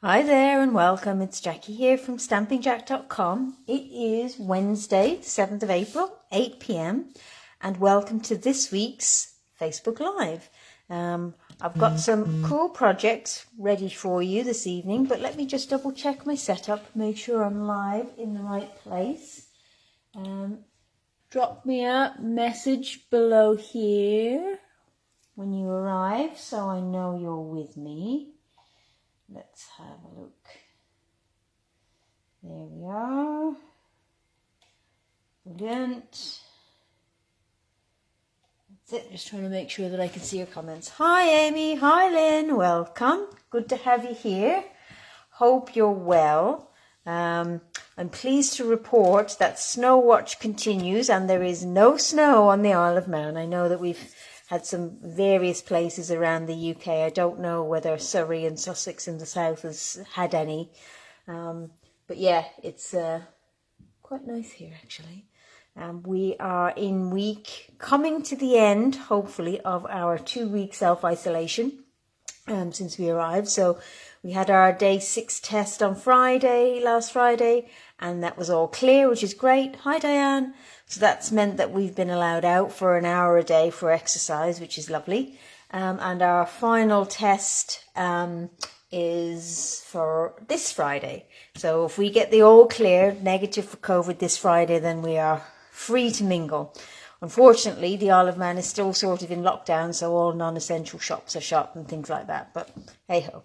Hi there and welcome. It's Jackie here from stampingjack.com. It is Wednesday, 7th of April, 8 p.m. and welcome to this week's Facebook Live. I've got some cool projects ready for you this evening, but let me just double check my setup, make sure I'm live in the right place. Drop me a message below here when you arrive so I know you're with me. Let's have a look. There we are. Brilliant. That's it. Just trying to make sure that I can see your comments. Hi Amy. Hi Lynn. Welcome. Good to have you here. Hope you're well. I'm pleased to report that snow watch continues and there is no snow on the Isle of Man. I know that we've had some various places around the UK. I don't know whether Surrey and Sussex in the south has had any. But yeah, it's quite nice here actually. We are in coming to the end, hopefully, of our 2-week self-isolation since we arrived. So we had our day 6 test on last Friday, and that was all clear, which is great. Hi Diane. So that's meant that we've been allowed out for an hour a day for exercise, which is lovely. And our final test is for this Friday. So if we get the all clear, negative for COVID this Friday, then we are free to mingle. Unfortunately, the Isle of Man is still sort of in lockdown, so all non-essential shops are shut and things like that. But hey-ho.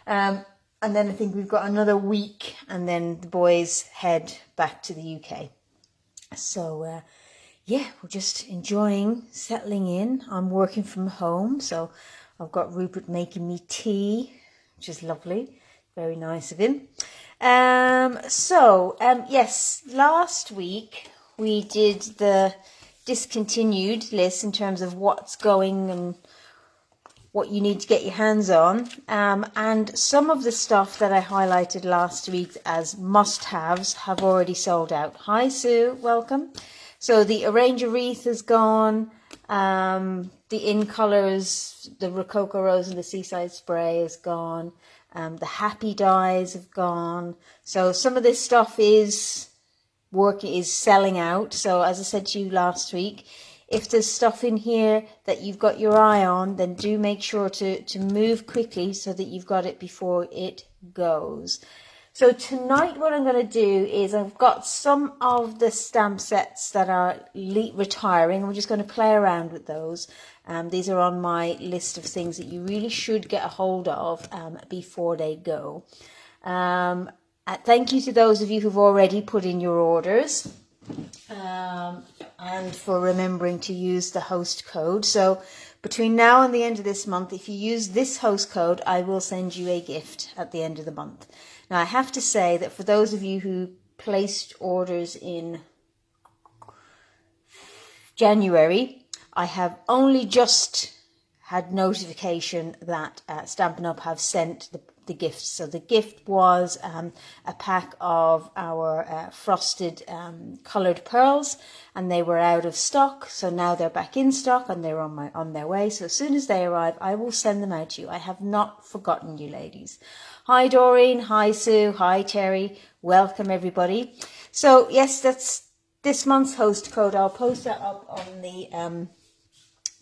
And then I think we've got another week and then the boys head back to the UK. So, yeah, we're just enjoying settling in. I'm working from home, so I've got Rupert making me tea, which is lovely. Very nice of him. Yes, last week we did the discontinued list in terms of what's going and what you need to get your hands on. And some of the stuff that I highlighted last week as must-haves have already sold out. Hi, Sue. Welcome. So the Arranger Wreath is gone. The In Colours, the Rococo Rose and the Seaside Spray is gone. The Happy Dies have gone. So some of this stuff is selling out. So as I said to you last week, if there's stuff in here that you've got your eye on, then do make sure to move quickly so that you've got it before it goes. So tonight what I'm going to do is I've got some of the stamp sets that are retiring. We're just going to play around with those. These are on my list of things that you really should get a hold of before they go. Thank you to those of you who've already put in your orders. And for remembering to use the host code. So between now and the end of this month, if you use this host code, I will send you a gift at the end of the month. Now I have to say that for those of you who placed orders in January, I have only just had notification that Stampin' Up! Have sent the gifts. So the gift was a pack of our frosted coloured pearls, and they were out of stock. So now they're back in stock and they're on their way. So as soon as they arrive, I will send them out to you. I have not forgotten you ladies. Hi Doreen, hi Sue, hi Terry. Welcome everybody. So yes, that's this month's host code. I'll post that up on the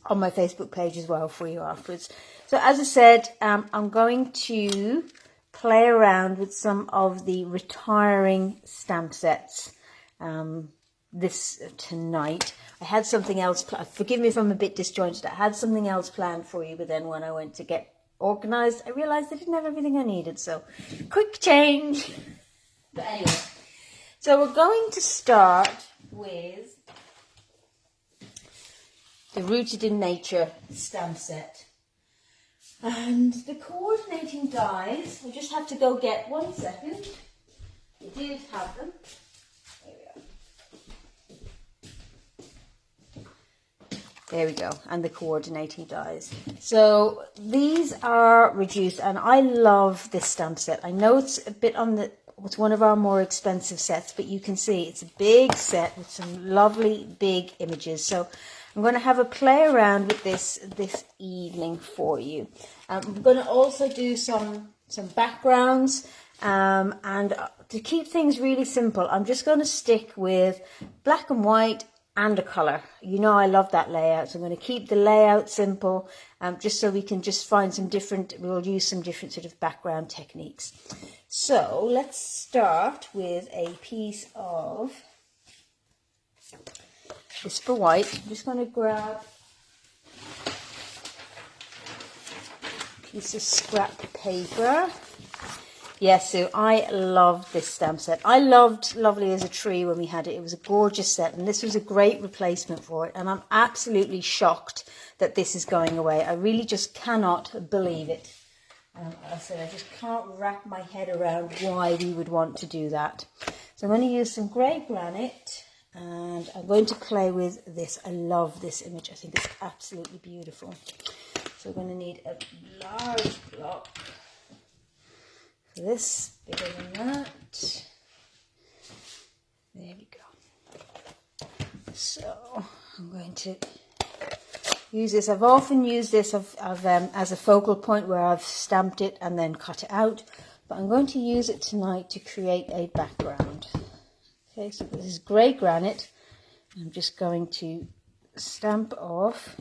on my Facebook page as well for you afterwards. So as I said, I'm going to play around with some of the retiring stamp sets tonight. I had something else, forgive me if I'm a bit disjointed, I had something else planned for you, but then when I went to get organised, I realised I didn't have everything I needed, so quick change. But anyway, so we're going to start with the Rooted in Nature stamp set. And the coordinating dies, I just have to go get 1 second. I did have them. There we go. And the coordinating dies. So these are reduced, and I love this stamp set. I know it's a bit it's one of our more expensive sets, but you can see it's a big set with some lovely big images. So I'm going to have a play around with this evening for you. I'm going to also do some some backgrounds, and to keep things really simple, I'm just going to stick with black and white and a colour. You know I love that layout, so I'm going to keep the layout simple, just so we can just find some different, we'll use some different sort of background techniques. So let's start with a piece of Whisper White. I'm just going to grab a piece of scrap paper. Yes, so I love this stamp set. I loved Lovely as a Tree when we had it. It was a gorgeous set, and this was a great replacement for it. And I'm absolutely shocked that this is going away. I really just cannot believe it. I said I just can't wrap my head around why we would want to do that. So I'm going to use some grey granite, and I'm going to play with this. I love this image. I think it's absolutely beautiful. So we're going to need a large block. This, bigger than that. There we go. So I'm going to use this. I've often used this as a focal point where I've stamped it and then cut it out. But I'm going to use it tonight to create a background. Okay, so this is grey granite. I'm just going to stamp off .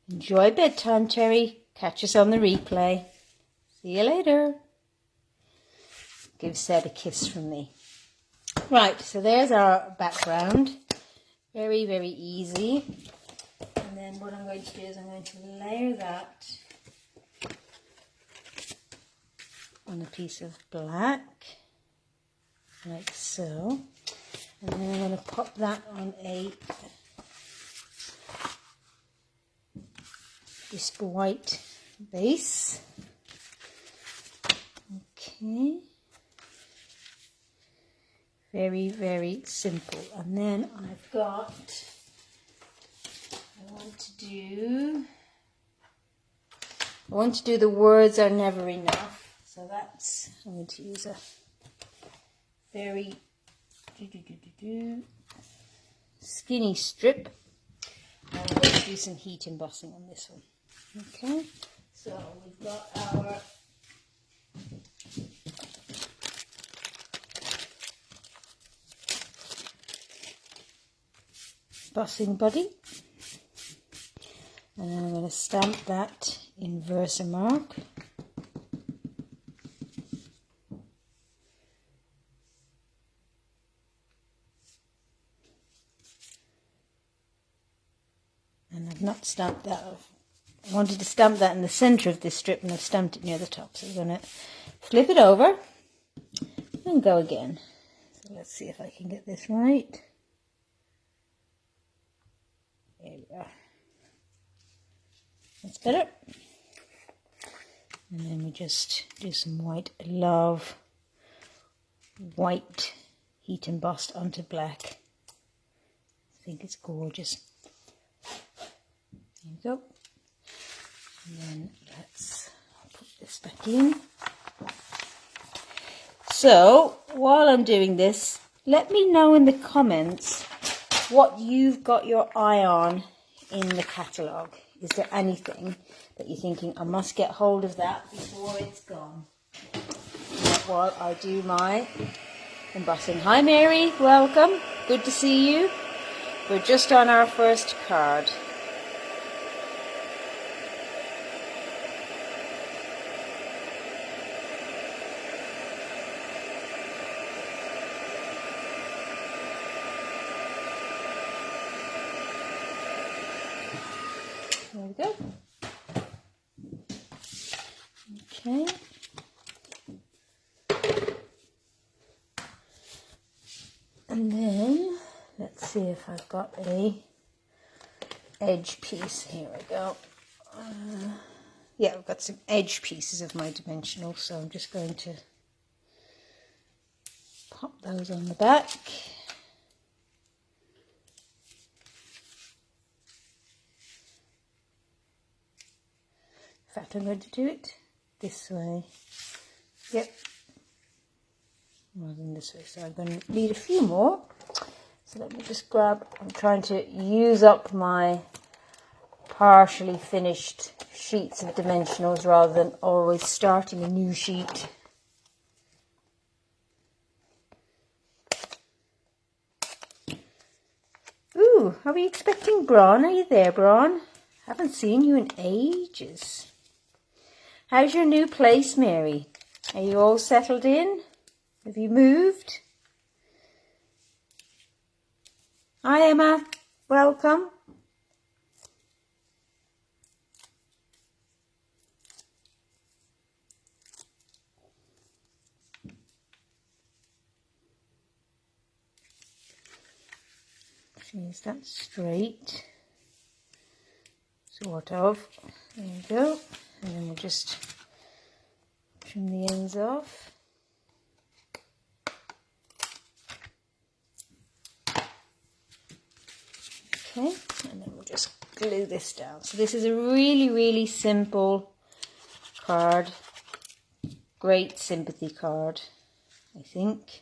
Enjoy bedtime, Terry. Catch us on the replay. See you later. Give Seb a kiss from me. Right, so there's our background. Very, very easy. And then what I'm going to do is I'm going to layer that on a piece of black, like so. And then I'm going to pop that on a Whisper White base. Okay. Very, very simple. And then I've got, I want to do the words are never enough. So that's, I'm going to use a very skinny strip. And I'm going to do some heat embossing on this one. Okay, so we've got our embossing body, and then I'm going to stamp that in Versamark. And I've not stamped that. I wanted to stamp that in the centre of this strip, and I've stamped it near the top. So we're going to flip it over and go again. So let's see if I can get this right. There we are. That's better. And then we just do some white. I love white heat embossed onto black. I think it's gorgeous. There you go. And then let's put this back in. So while I'm doing this, let me know in the comments what you've got your eye on in the catalogue. Is there anything that you're thinking, I must get hold of that before it's gone? While I do my embossing. Hi Mary, welcome. Good to see you. We're just on our first card. There we go. Okay. And then, let's see. see if I've got a edge piece. Here we go. Yeah, I've got some edge pieces of my dimensional, so I'm just going to pop those on the back. In fact, I'm going to do it this way. Yep. Rather than this way. So I'm going to need a few more. So let me just grab, I'm trying to use up my partially finished sheets of dimensionals rather than always starting a new sheet. Ooh, are we expecting Bron? Are you there, Bron? Haven't seen you in ages. How's your new place, Mary? Are you all settled in? Have you moved? Hi, Emma. Welcome. Is that straight? Sort of. There you go. And then we'll just trim the ends off. Okay, and then we'll just glue this down. So this is a really, really simple card. Great sympathy card, I think.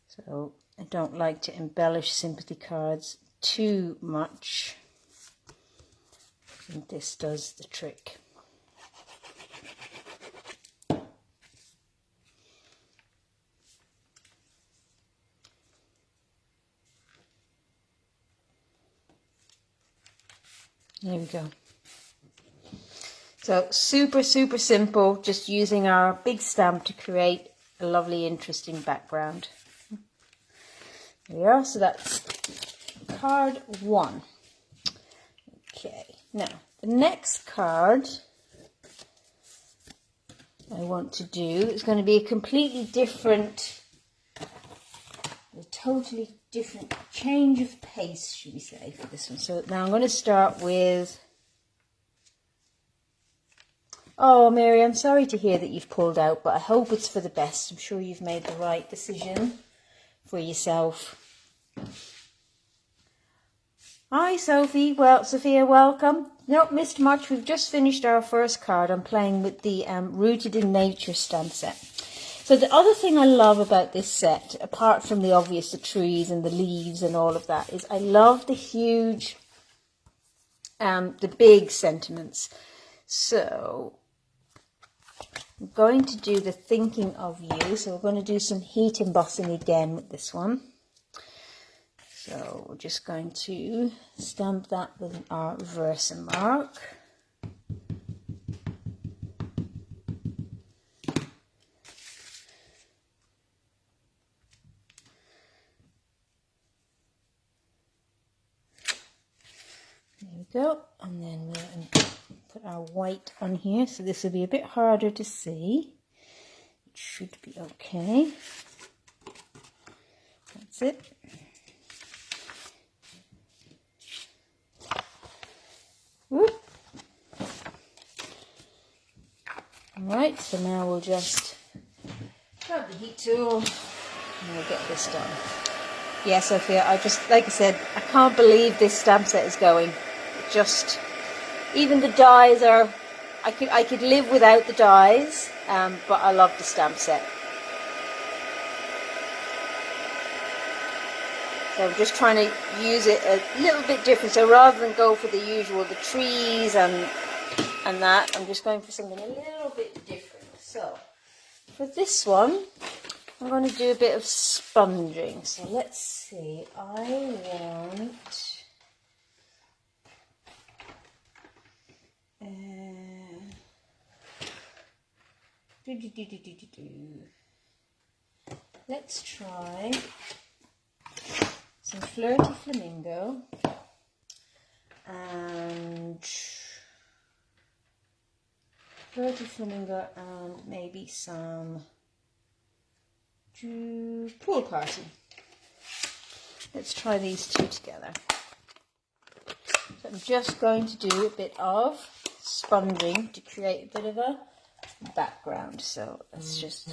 So I don't like to embellish sympathy cards too much. I think this does the trick. There we go. So super, super simple, just using our big stamp to create a lovely, interesting background. There we are. So that's card 1. Okay, now the next card I want to do is going to be a completely different, a totally different change of pace, should we say, for this one. So now I'm going to start with, oh Mary, I'm sorry to hear that you've pulled out, but I hope it's for the best. I'm sure you've made the right decision for yourself. Hi Sophie, well Sophia, welcome. Not missed much. We've just finished our first card. I'm playing with the Rooted in Nature stamp set. So the other thing I love about this set, apart from the obvious, the trees and the leaves and all of that, is I love the huge, the big sentiments. So I'm going to do the Thinking of You. So we're going to do some heat embossing again with this one. So we're just going to stamp that with our Versamark. There we go. And then we'll put our white on here. So this will be a bit harder to see. It should be okay. That's it. Whoop. Alright, so now we'll just grab the heat tool and we'll get this done. Yeah, Sophia, like I said, I can't believe this stamp set is going. It just, even the dies are, I could live without the dies, but I love the stamp set. So I'm just trying to use it a little bit different. So rather than go for the usual, the trees and that, I'm just going for something a little bit different. So for this one, I'm going to do a bit of sponging. So let's see. I want let's try some Flirty Flamingo and maybe some Pool Party. let's try these two together. So I'm just going to do a bit of sponging to create a bit of a background. So let's just,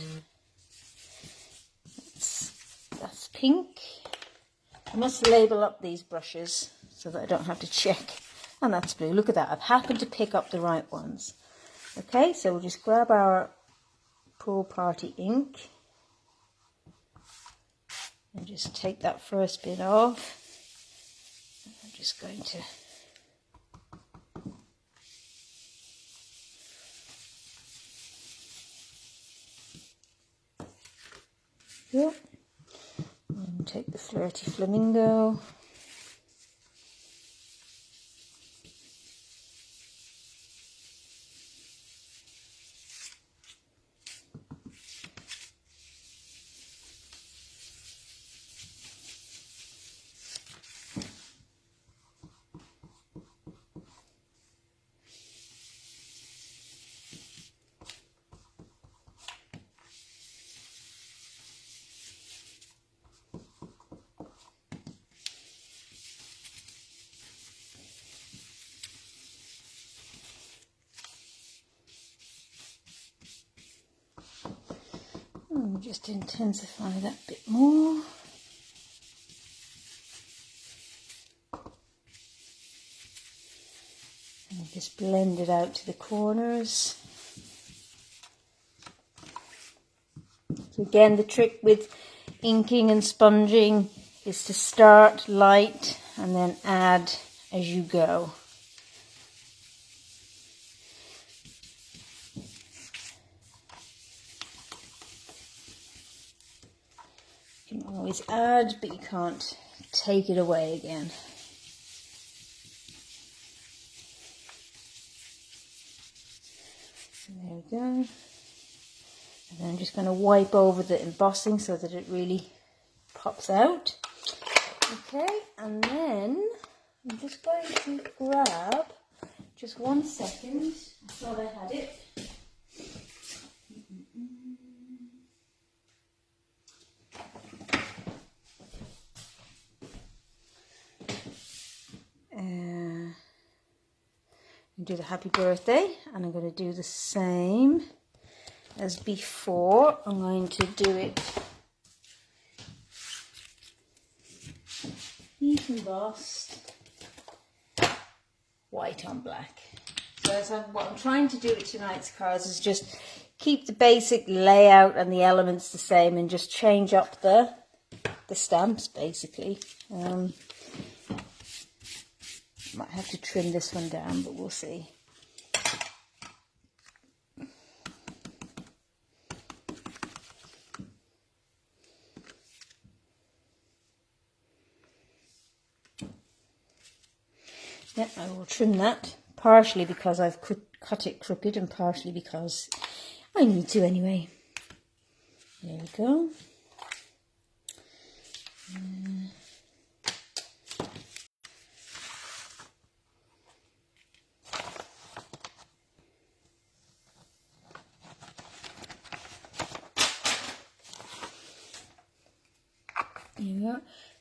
that's pink. I must label up these brushes so that I don't have to check. And that's blue. Look at that. I've happened to pick up the right ones. Okay, so we'll just grab our Pool Party ink and just take that first bit off. I'm just going to and take the Flirty Flamingo. And just intensify that bit more. And just blend it out to the corners. So again, the trick with inking and sponging is to start light and then add as you go. You can always add, but you can't take it away again. And there we go. And then I'm just going to wipe over the embossing so that it really pops out. Okay, and then I'm just going to grab, just 1 second, I thought I had it. Do the happy birthday, and I'm going to do the same as before. I'm going to do it heat embossed, white on black. So what I'm trying to do with tonight's cards is just keep the basic layout and the elements the same and just change up the stamps basically. Might have to trim this one down, but we'll see. Yeah, I will trim that, partially because I've cut it crooked and partially because I need to anyway. There we go. Yeah,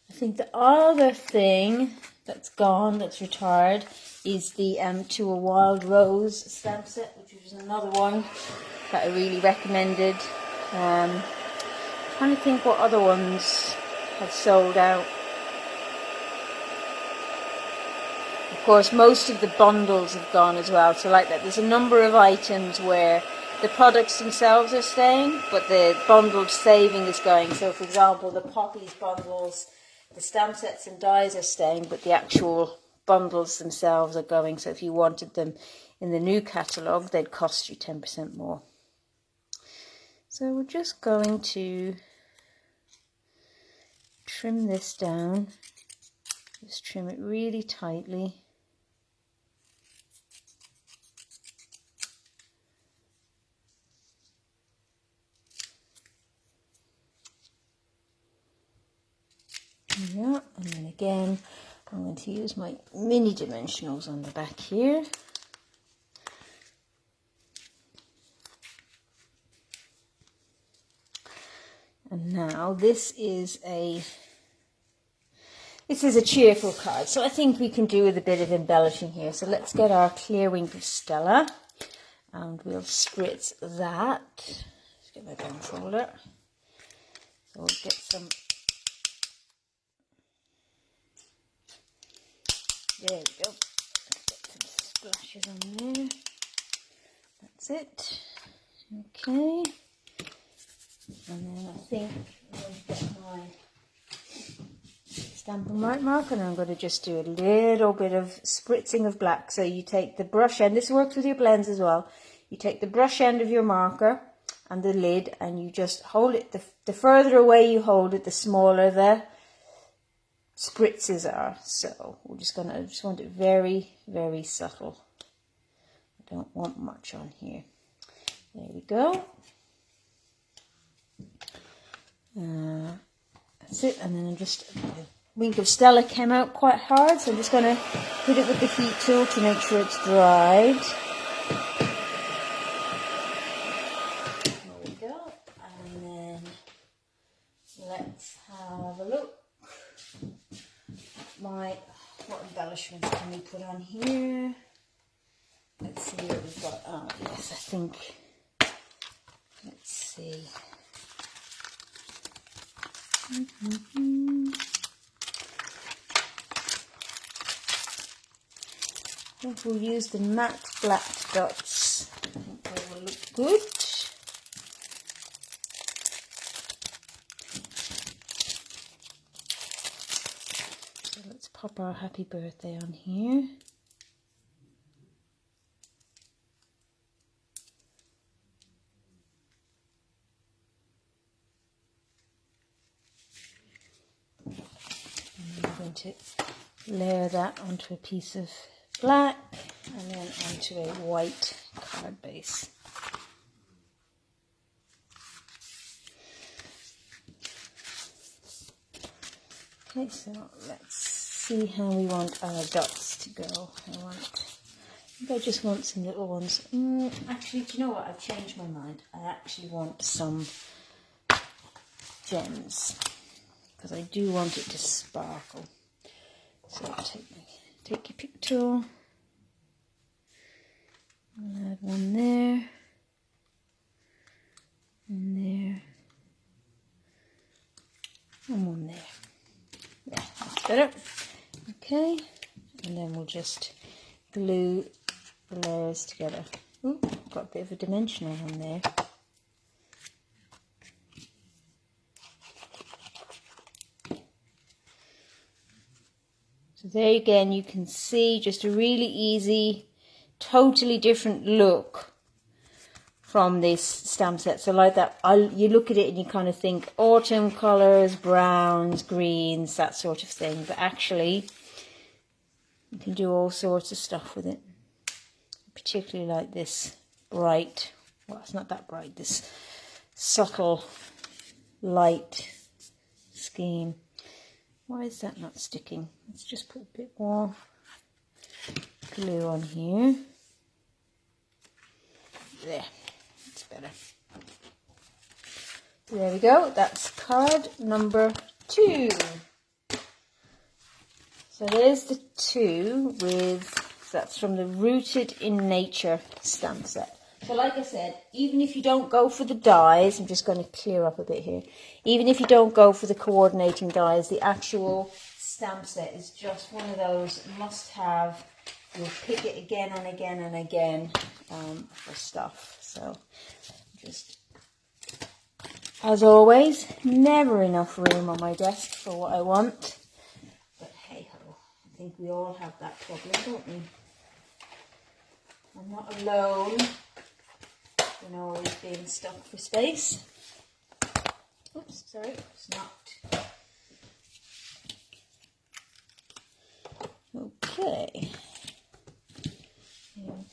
I think the other thing that's gone, that's retired, is the To a Wild Rose stamp set, which was another one that I really recommended. Trying to think what other ones have sold out. Of course, most of the bundles have gone as well. So like that, there's a number of items where the products themselves are staying, but the bundled saving is going. So for example, the Poppies bundles, the stamp sets and dies are staying, but the actual bundles themselves are going. So if you wanted them in the new catalogue, they'd cost you 10% more. So we're just going to trim this down. Just trim it really tightly. Yeah, and then again, I'm going to use my mini dimensionals on the back here. And now this is a This is a cheerful card, so I think we can do with a bit of embellishing here. So let's get our clear wink of Stella, and we'll spritz that. Let's get my bone folder. So we'll get some. There we go. Let's get some splashes on there. That's it. Okay. And then I think I'm going to get my Stampin' Right marker, and I'm going to just do a little bit of spritzing of black. So you take the brush end, this works with your blends as well. You take the brush end of your marker and the lid, and you just hold it. The further away you hold it, the smaller the spritzes are. So we're just going to, I just want it very, very subtle. I don't want much on here. There we go. That's it, and then I'm just. Wink of Stella came out quite hard, so I'm just going to hit it with the heat tool to make sure it's dried. There we go. And then let's have a look. What embellishments can we put on here? Let's see what we've got. Oh, yes, I think. Let's see. I think we'll use the matte black dots. I think they will look good. So let's pop our happy birthday on here. And I'm going to layer that onto a piece of black and then onto a white card base. Okay, so let's see how we want our dots to go. I think I just want some little ones. Actually, do you know what? I've changed my mind. I actually want some gems because I do want it to sparkle. So take your pick tool, and add one there, and there, and one there. Yeah, that's better. Okay, and then we'll just glue the layers together. Ooh, got a bit of a dimensional one there. So there again, you can see just a really easy, totally different look from this stamp set. So like that, you look at it and you kind of think autumn colours, browns, greens, that sort of thing. But actually, you can do all sorts of stuff with it. Particularly like this bright, well, it's not that bright, this subtle light scheme. Why is that not sticking? Let's just put a bit more glue on here. There, that's better. There we go, that's card number 2. So there's the 2 with, that's from the Rooted in Nature stamp set. So like I said, even if you don't go for the dies, I'm just going to clear up a bit here. Even if you don't go for the coordinating dies, the actual stamp set is just one of those must-have. You'll pick it again and again and again for stuff. So just, as always, never enough room on my desk for what I want. But hey-ho, I think we all have that problem, don't we? I'm not alone. And always being stuck for space. Oops, sorry, it's not. Okay.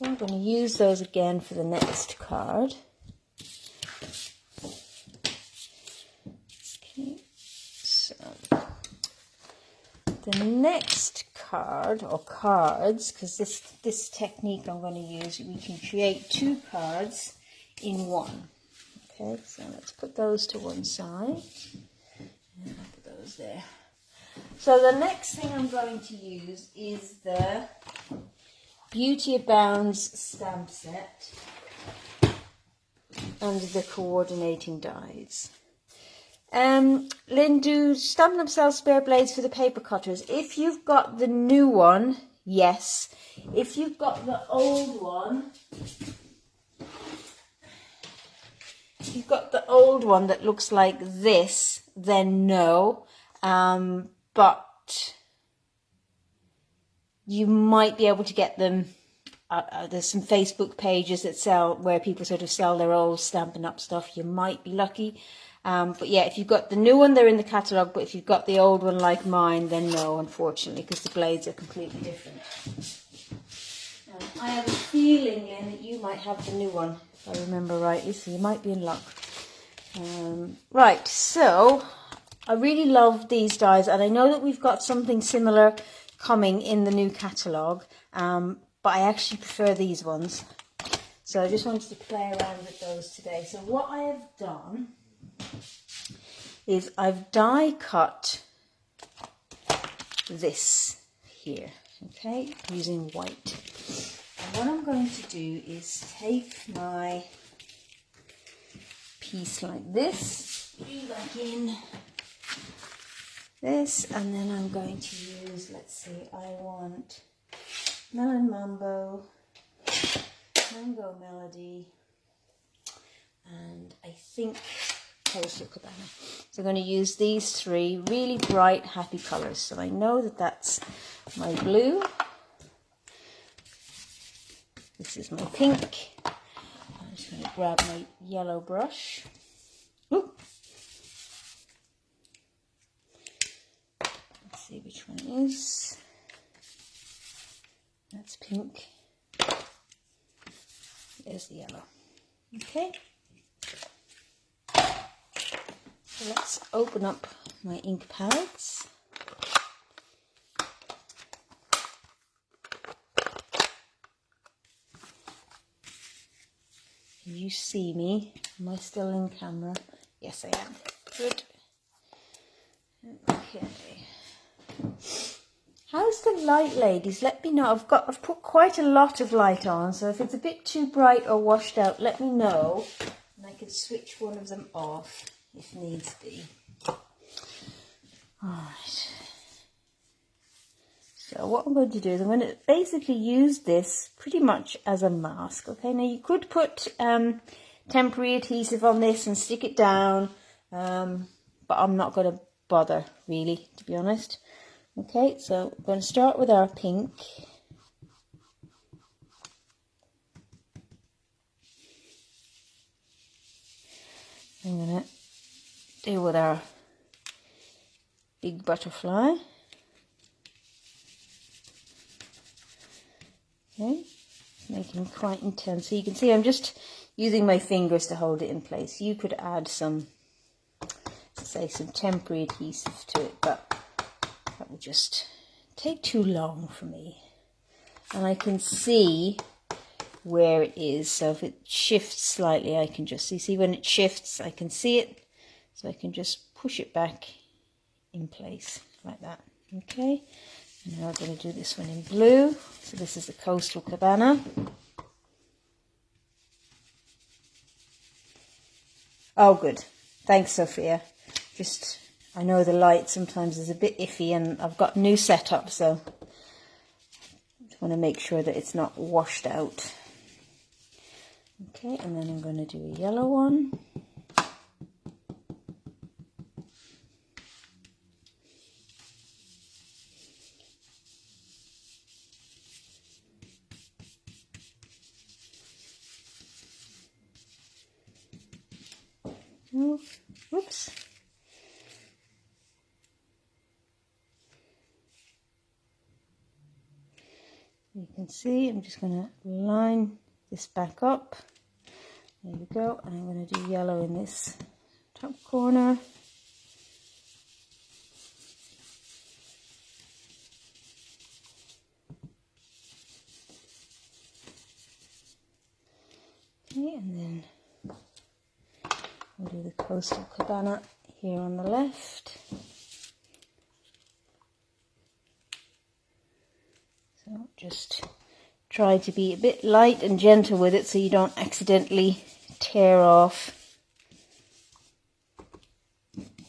I'm going to use those again for the next card. Okay, so the next card, or cards, because this technique I'm going to use, we can create 2 cards in one. Okay, so let's put those to one side. And I'll put those there. So the next thing I'm going to use is the Beauty Abounds stamp set and the coordinating dies. Lynn, do Stampin' Up! Sell spare blades for the paper cutters? If you've got the new one, yes. If you've got the old one, that looks like this, then no. But you might be able to get them. There's some Facebook pages that sell, where people sort of sell their old Stampin' Up! Stuff. You might be lucky. But yeah, if you've got the new one, they're in the catalogue. But if you've got the old one like mine, then no, unfortunately, because the blades are completely different. I have a feeling, Lynn, that you might have the new one, if I remember rightly, so you might be in luck. Right, so I really love these dies, and I know that we've got something similar coming in the new catalogue, but I actually prefer these ones. So I just wanted to play around with those today. So what I have done is I've die cut this here, okay, using white. And what I'm going to do is take my piece like this, bring back in this, and then I'm going to use, let's see, I want Melon Mambo, Mango Melody, and I think Coastal Cabana. So I'm going to use these three really bright, happy colours. So I know that that's my blue. This is my pink. I'm just going to grab my yellow brush. Ooh. Let's see which one it is. That's pink. There's the yellow. Okay. So let's open up my ink pads. Can you see me? Am I still in camera? Yes, I am. Good. Okay. How's the light, ladies? Let me know. I've put quite a lot of light on, so if it's a bit too bright or washed out, let me know, and I can switch one of them off if needs be. Alright. So what I'm going to do is I'm going to basically use this pretty much as a mask. Okay, now you could put temporary adhesive on this and stick it down, but I'm not going to bother really, to be honest. Okay, so we're going to start with our pink. I'm going to deal with our big butterfly. Okay, making quite intense. So you can see I'm just using my fingers to hold it in place. You could add some, say, some temporary adhesive to it, but that will just take too long for me. And I can see where it is, so if it shifts slightly, I can just see when it shifts, I can see it, so I can just push it back in place like that. Okay, and now I'm going to do this one in blue. So this is the Coastal Cabana. Oh, good. Thanks, Sophia. Just, I know the light sometimes is a bit iffy, and I've got a new setup, so I just want to make sure that it's not washed out. Okay, and then I'm going to do a yellow one. Oh, whoops. You can see I'm just going to line this back up. There we go. And I'm going to do yellow in this top corner. Okay, and then we'll do the Coastal Cabana here on the left. So just try to be a bit light and gentle with it so you don't accidentally tear off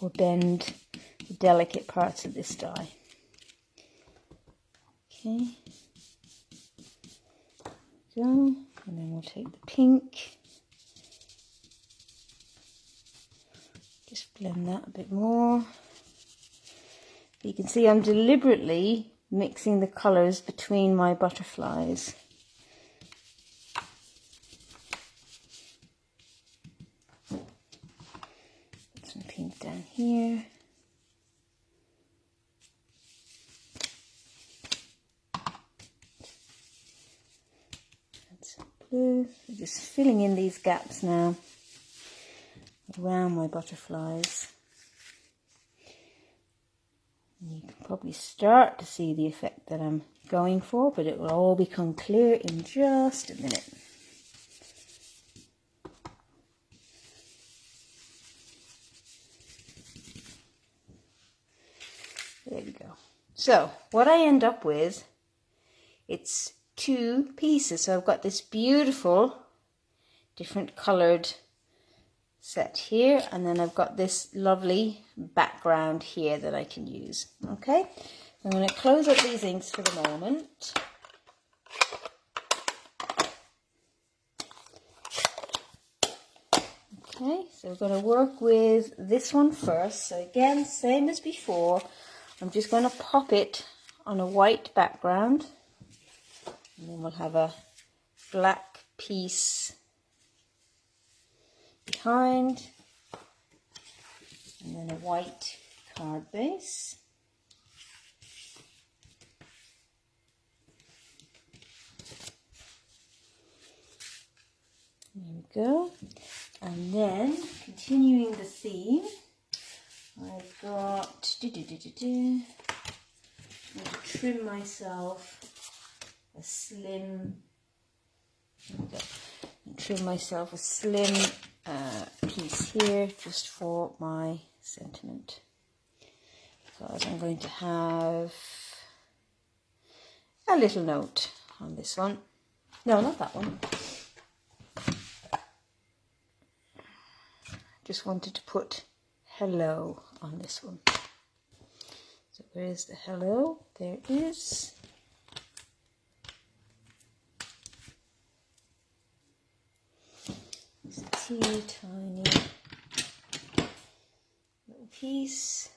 or bend the delicate parts of this die. Okay, go, and then we'll take the pink, just blend that a bit more. You can see I'm deliberately mixing the colours between my butterflies. Put some pink down here. Add some blue. I'm just filling in these gaps now around my butterflies. You can probably start to see the effect that I'm going for, but it will all become clear in just a minute. There we go. So what I end up with, it's two pieces. So I've got this beautiful different coloured set here, and then I've got this lovely background here that I can use. Okay, I'm going to close up these inks for the moment. Okay, so we're going to work with this one first. So again, same as before, I'm just going to pop it on a white background, and then we'll have a black piece behind, and then a white card base. There we go. And then, continuing the theme, I've got I'm going to trim myself a slim piece here just for my sentiment. So I'm going to have a little note on this one. No, not that one. Just wanted to put hello on this one. So where is the hello? There it is. It's a teeny tiny little piece.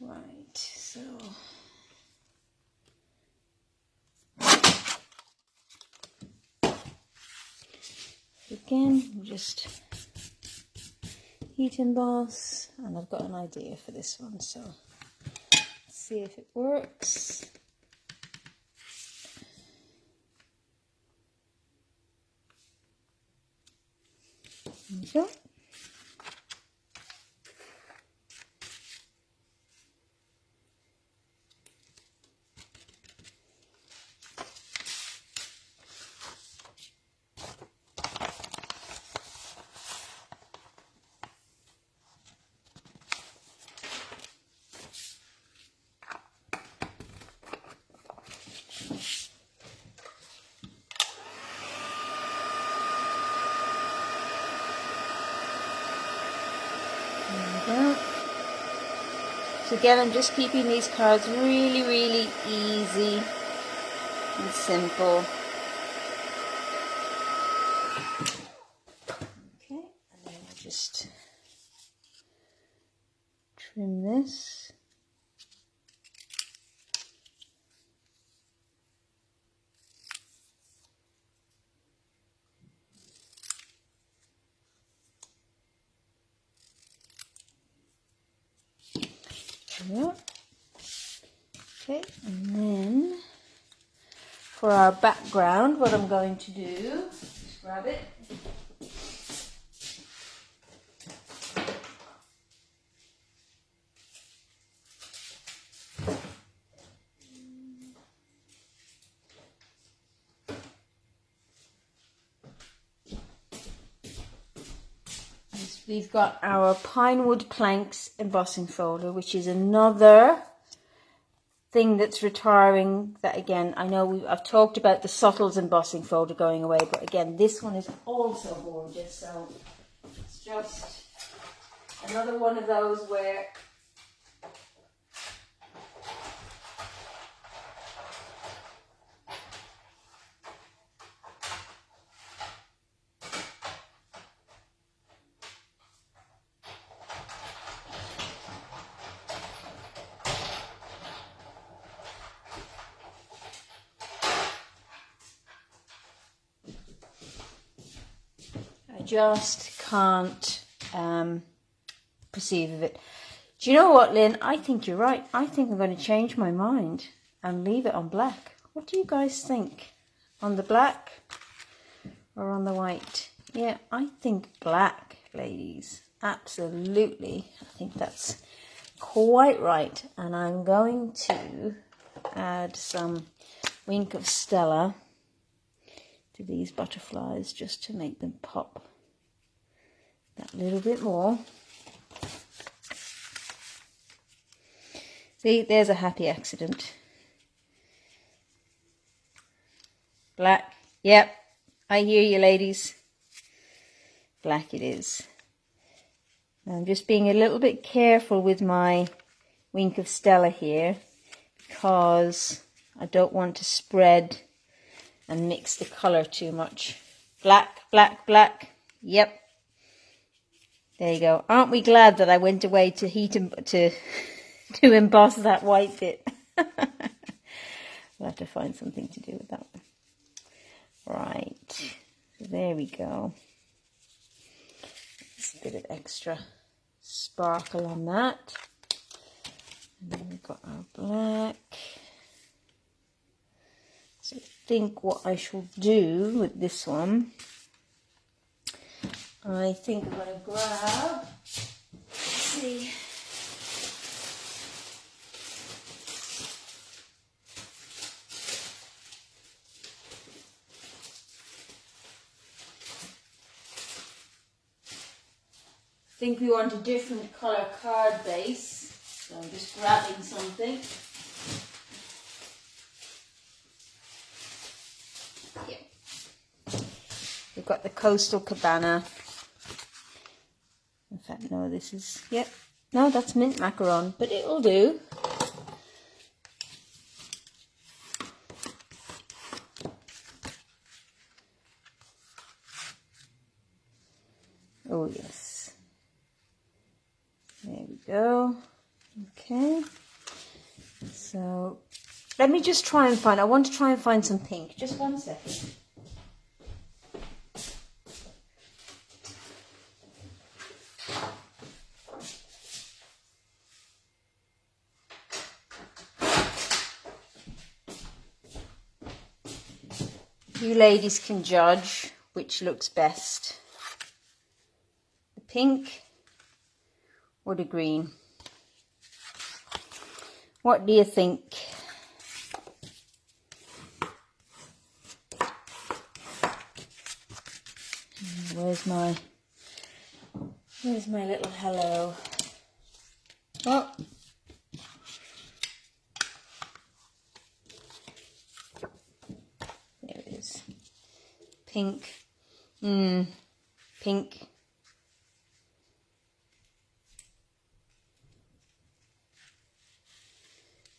Right, so again, we'll just heat emboss, and I've got an idea for this one, so let's see if it works. There we go. So again, I'm just keeping these cards really, really easy and simple. Okay, and then I'll just trim this. Yeah. Okay, and then for our background, what I'm going to do, just grab it. We've got our Pinewood Planks embossing folder, which is another thing that's retiring, that again, I know I've talked about the Subtles embossing folder going away, but again, this one is also gorgeous. So it's just another one of those where I just can't perceive of it. Do you know what, Lynn? I think you're right. I think I'm going to change my mind and leave it on black. What do you guys think? On the black or on the white? Yeah, I think black, ladies. Absolutely. I think that's quite right. And I'm going to add some Wink of Stella to these butterflies just to make them pop that little bit more. See, there's a happy accident. Black. Yep, I hear you, ladies. Black it is. I'm just being a little bit careful with my Wink of Stella here because I don't want to spread and mix the colour too much. Black, black, black. Yep. There you go. Aren't we glad that I went away to heat and to emboss that white bit? We'll have to find something to do with that one. Right. So there we go. Just a bit of extra sparkle on that. And then we've got our black. So I think what I shall do with this one, I think I'm going to grab, let's see, I think we want a different colour card base, so I'm just grabbing something. Yeah. We've got the Coastal Cabana. In fact, no, this is, yep. No, that's mint macaron, but it will do. Oh, yes. There we go. Okay. So, let me just try and find, I want to try and find some pink. Just 1 second. You ladies can judge which looks best. The pink or the green? What do you think? Where's my little hello? Oh. Pink, pink.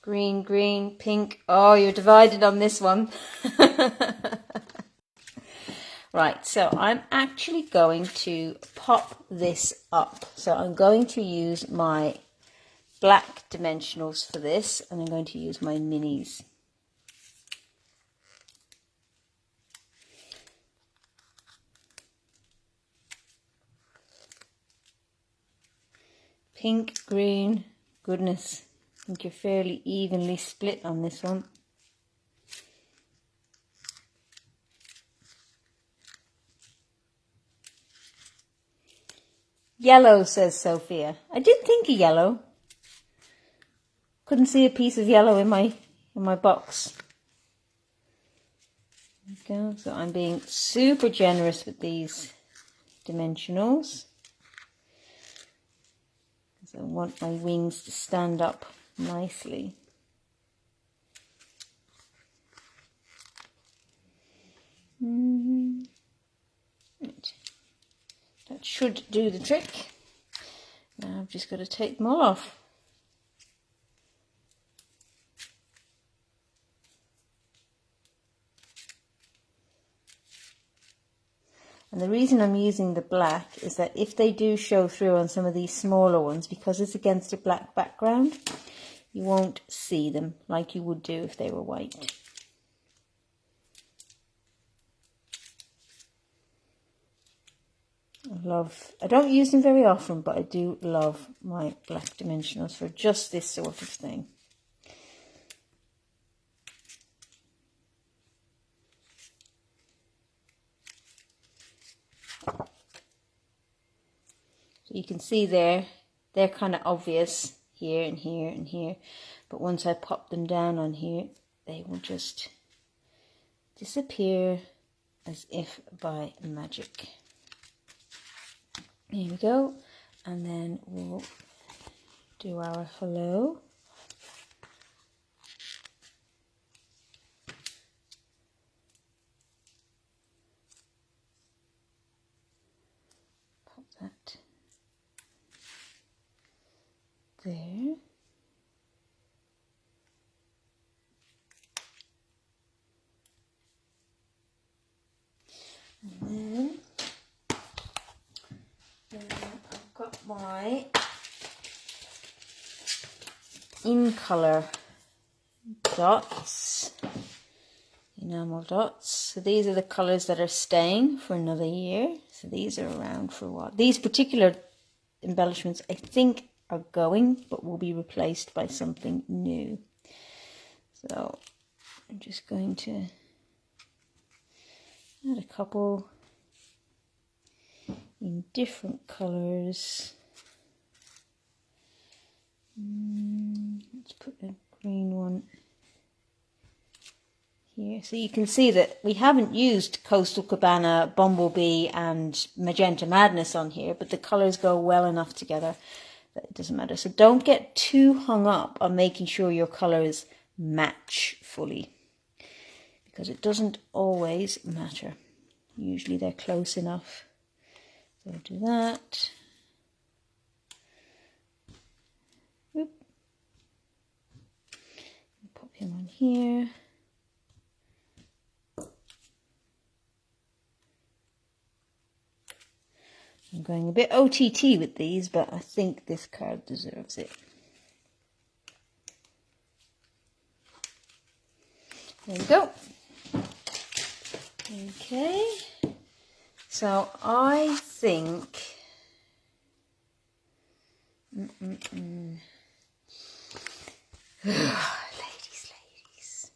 Green, green, pink. Oh, you're divided on this one. Right, so I'm actually going to pop this up. So I'm going to use my black dimensionals for this, and I'm going to use my minis. Pink, green, goodness, I think you're fairly evenly split on this one. Yellow, says Sophia. I did think of yellow. Couldn't see a piece of yellow in my box. There we go. So I'm being super generous with these dimensionals. I want my wings to stand up nicely. should do the trick. Now I've just got to take them all off. And the reason I'm using the black is that if they do show through on some of these smaller ones, because it's against a black background, you won't see them like you would do if they were white. I don't use them very often, but I do love my black dimensionals for just this sort of thing. So you can see they're kind of obvious here and here and here, but once I pop them down on here, they will just disappear as if by magic. Here we go, and then we'll do our hello. Pop that there. And then I've got my in colour dots, enamel dots. So these are the colours that are staying for another year. So these are around for a while. These particular embellishments I think are going, but will be replaced by something new. So I'm just going to add a couple in different colours. Let's put a green one here. So you can see that we haven't used Coastal Cabana, Bumblebee and Magenta Madness on here, but the colours go well enough together that it doesn't matter. So don't get too hung up on making sure your colours match fully, because it doesn't always matter. Usually they're close enough. So I'll do that. Oop. Pop him on here. I'm going a bit OTT with these, but I think this card deserves it. There we go. Okay. So I think ladies.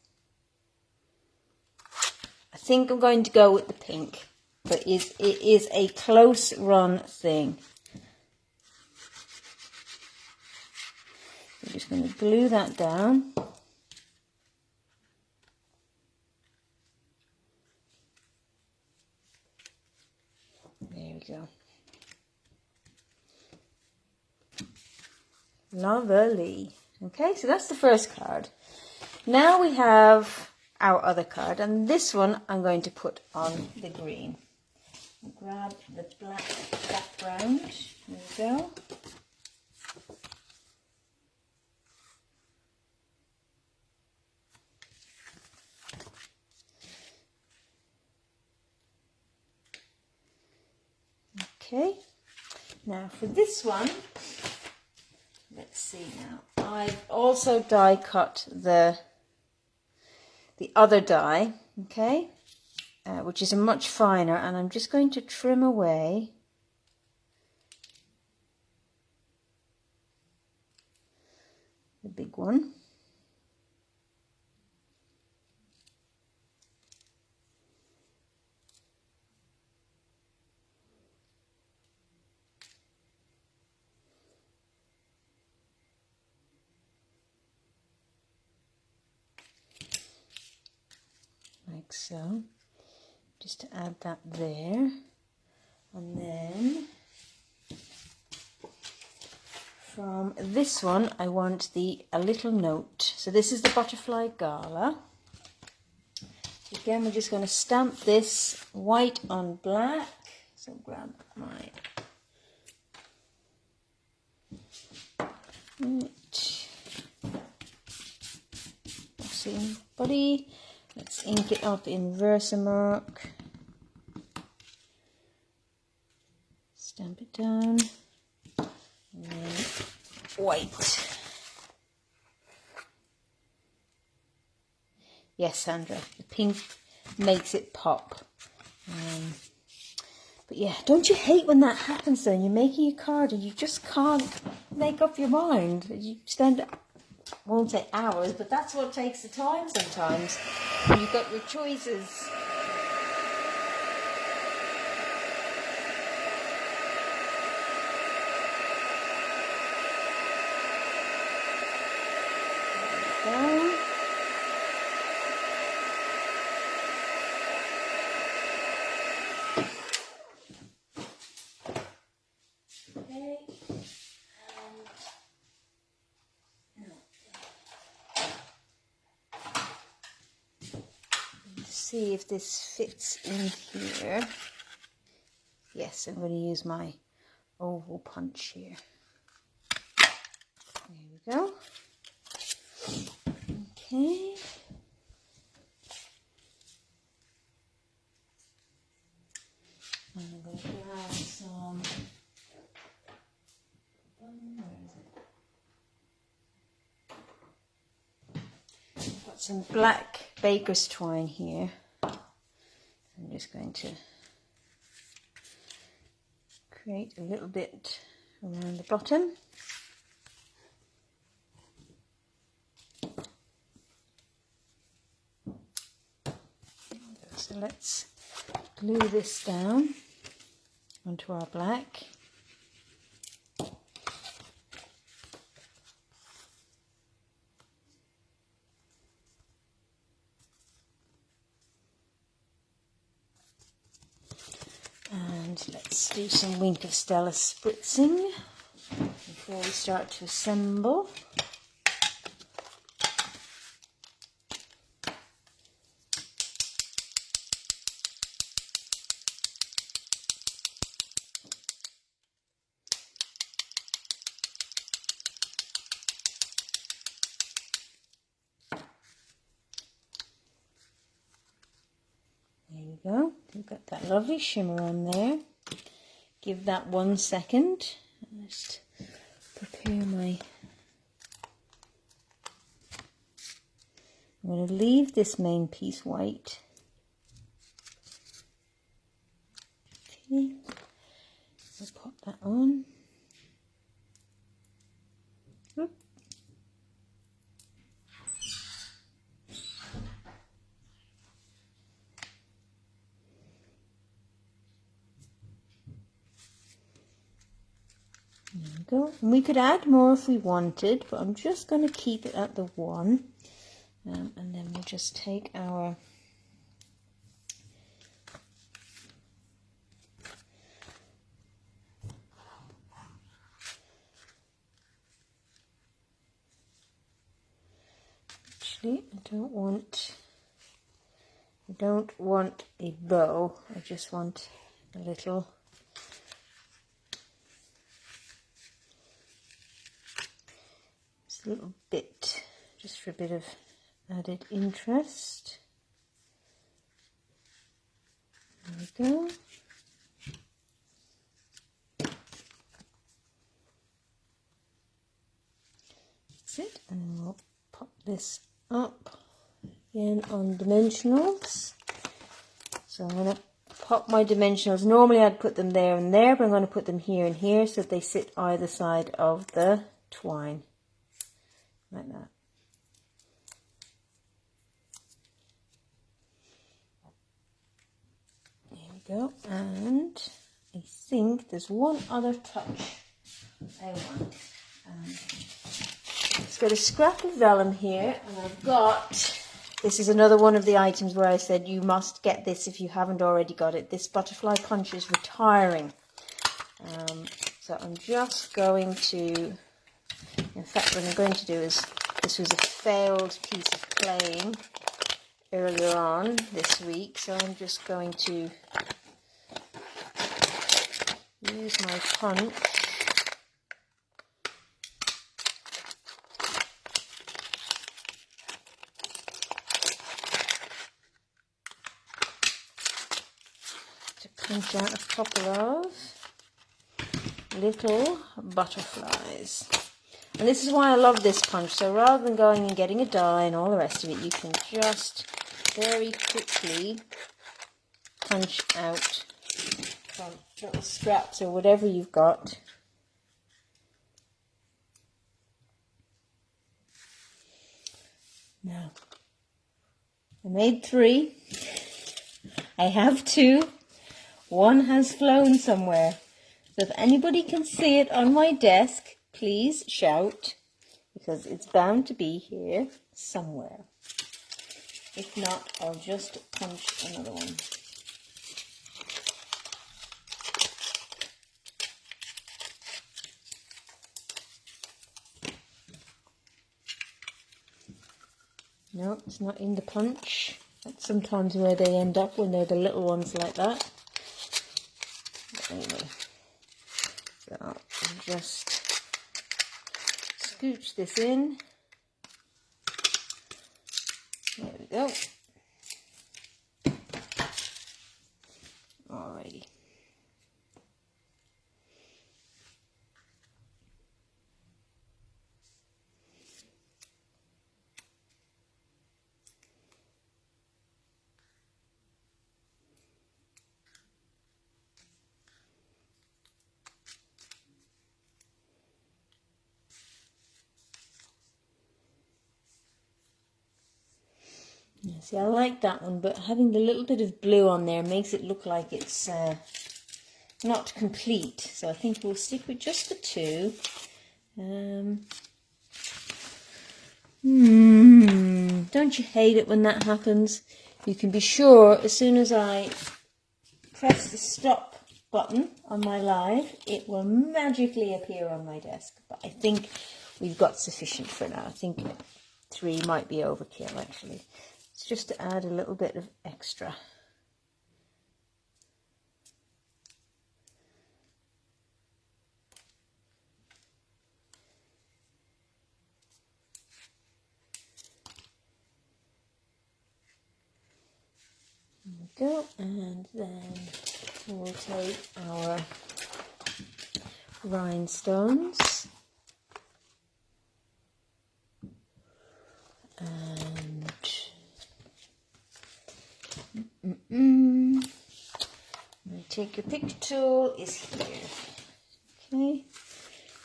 I think I'm going to go with the pink, but it is a close run thing. I'm just going to glue that down. There we go. Lovely. Okay, so that's the first card. Now we have our other card, and this one I'm going to put on the green. I'll grab the black background. There we go. Okay, now for this one, let's see now. I've also die cut the other die, okay, which is a much finer, and I'm just going to trim away the big one. Like so, just to add that there, and then from this one I want a little note. So this is the Butterfly Gala. Again, we're just going to stamp this white on black. So grab my Right. Same body. Let's ink it up in Versamark. Stamp it down. And then white. Yes, Sandra, the pink makes it pop. But yeah, don't you hate when that happens though? You're making a card and you just can't make up your mind. You spend, I won't say hours, but that's what takes the time sometimes. When you've got your choices. There we go. See if this fits in here. Yes, I'm going to use my oval punch here. There we go. Okay. And I'm going to grab some. Where is it? I've got some black baker's twine here. I'm just going to create a little bit around the bottom. So let's glue this down onto our black. And let's do some Wink of Stella spritzing before we start to assemble. There we go. We've got that lovely shimmer on there. Give that 1 second. Just prepare my... I'm going to leave this main piece white. Okay. So pop that on. Oop. There we go. And we could add more if we wanted, but I'm just going to keep it at the 1. And then we'll just take our actually I don't want a bow, I just want a little bit, just for a bit of added interest. There we go. That's it, and then we'll pop this up again on dimensionals. So I'm going to pop my dimensionals. Normally I'd put them there and there, but I'm going to put them here and here so that they sit either side of the twine. Like that. There we go. And I think there's one other touch I want. It's got a scrap of vellum here, and I've got, this is another one of the items where I said you must get this if you haven't already got it. This butterfly punch is retiring. So I'm just going to, in fact what I'm going to do is, this was a failed piece of playing earlier on this week, so I'm just going to use my punch punch out a couple of little butterflies. And this is why I love this punch. So rather than going and getting a die and all the rest of it, you can just very quickly punch out from little scraps or whatever you've got. Now, I made 3. I have 2. One has flown somewhere. So if anybody can see it on my desk, please shout, because it's bound to be here somewhere. If not, I'll just punch another one. No, it's not in the punch. That's sometimes where they end up when they're the little ones like that. But anyway, so I'll just scooch this in. There we go. Alrighty. Yeah, see, I like that one, but having the little bit of blue on there makes it look like it's not complete. So I think we'll stick with just the 2. Don't you hate it when that happens? You can be sure as soon as I press the stop button on my live, it will magically appear on my desk. But I think we've got sufficient for now. I think 3 might be overkill, actually. It's just to add a little bit of extra. There we go, and then we'll take our rhinestones and take your pick tool is here. Okay,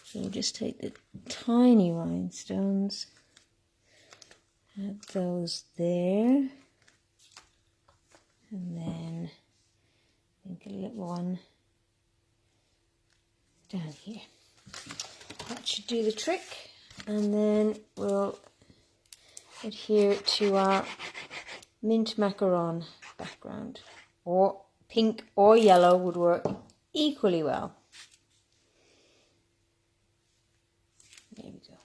so we'll just take the tiny rhinestones, add those there, and then I think a little one down here. That should do the trick, and then we'll adhere it to our mint macaron background, or pink or yellow would work equally well. There we go.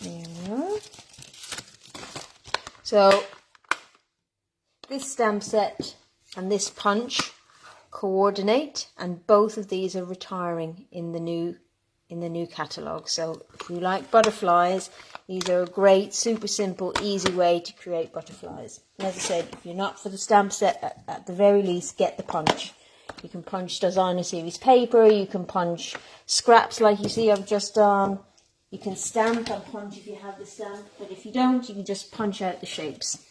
There we are. So this stamp set and this punch coordinate, and both of these are retiring in the new catalogue. So if you like butterflies, these are a great, super simple, easy way to create butterflies. And as I said, if you're not for the stamp set, at the very least, get the punch. You can punch designer series paper, you can punch scraps like you see I've just done. You can stamp and punch if you have the stamp, but if you don't, you can just punch out the shapes.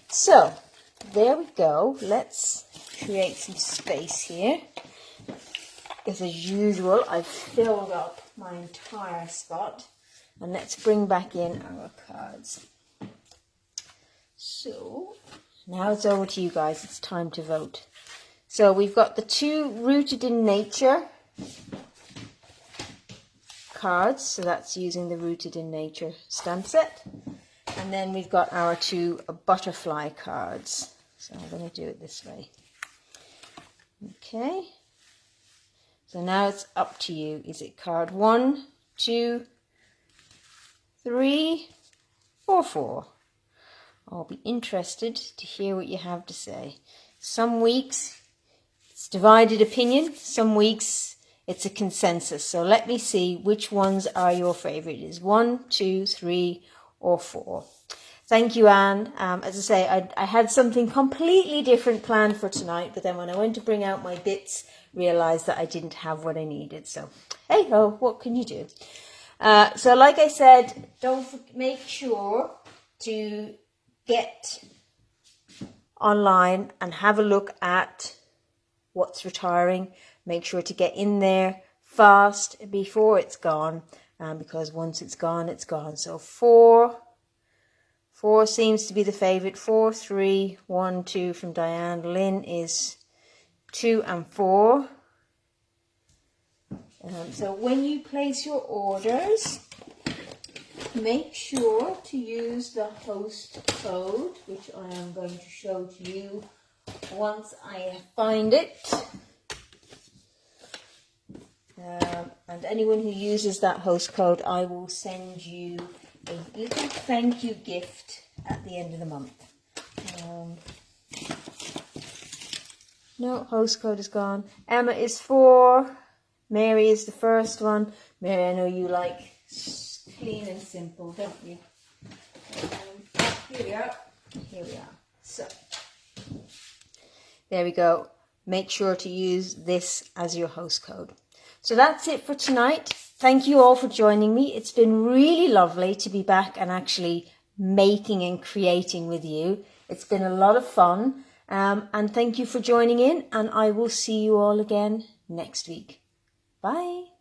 So there we go. Let's create some space here. As usual, I've filled up my entire spot, and let's bring back in our cards. So now it's over to you guys. It's time to vote. So we've got the 2 Rooted in Nature cards, so that's using the Rooted in Nature stamp set, and then we've got our 2 butterfly cards. So I'm going to do it this way. Okay. So now it's up to you. Is it card 1, 2, 3, or 4? I'll be interested to hear what you have to say. Some weeks it's divided opinion. Some weeks It's a consensus. So let me see which ones are your favorite. Is 1, 2, 3, or 4? Thank you, Anne. As I say, I had something completely different planned for tonight, but then when I went to bring out my bits, realised that I didn't have what I needed. So, hey ho, what can you do? So like I said, make sure to get online and have a look at what's retiring. Make sure to get in there fast before it's gone, because once it's gone, it's gone. So 4 seems to be the favourite. 4, 3, 1, 2 from Diane. Lynn is 2 and 4. So when you place your orders, make sure to use the host code, which I am going to show to you once I find it. And anyone who uses that host code, I will send you a little thank you gift at the end of the month. No, host code is gone. Emma is 4. Mary is the first one. Mary, I know you like clean and simple, don't you? Here we are. Here we are. So, there we go. Make sure to use this as your host code. So that's it for tonight. Thank you all for joining me. It's been really lovely to be back and actually making and creating with you. It's been a lot of fun. And thank you for joining in. And I will see you all again next week. Bye.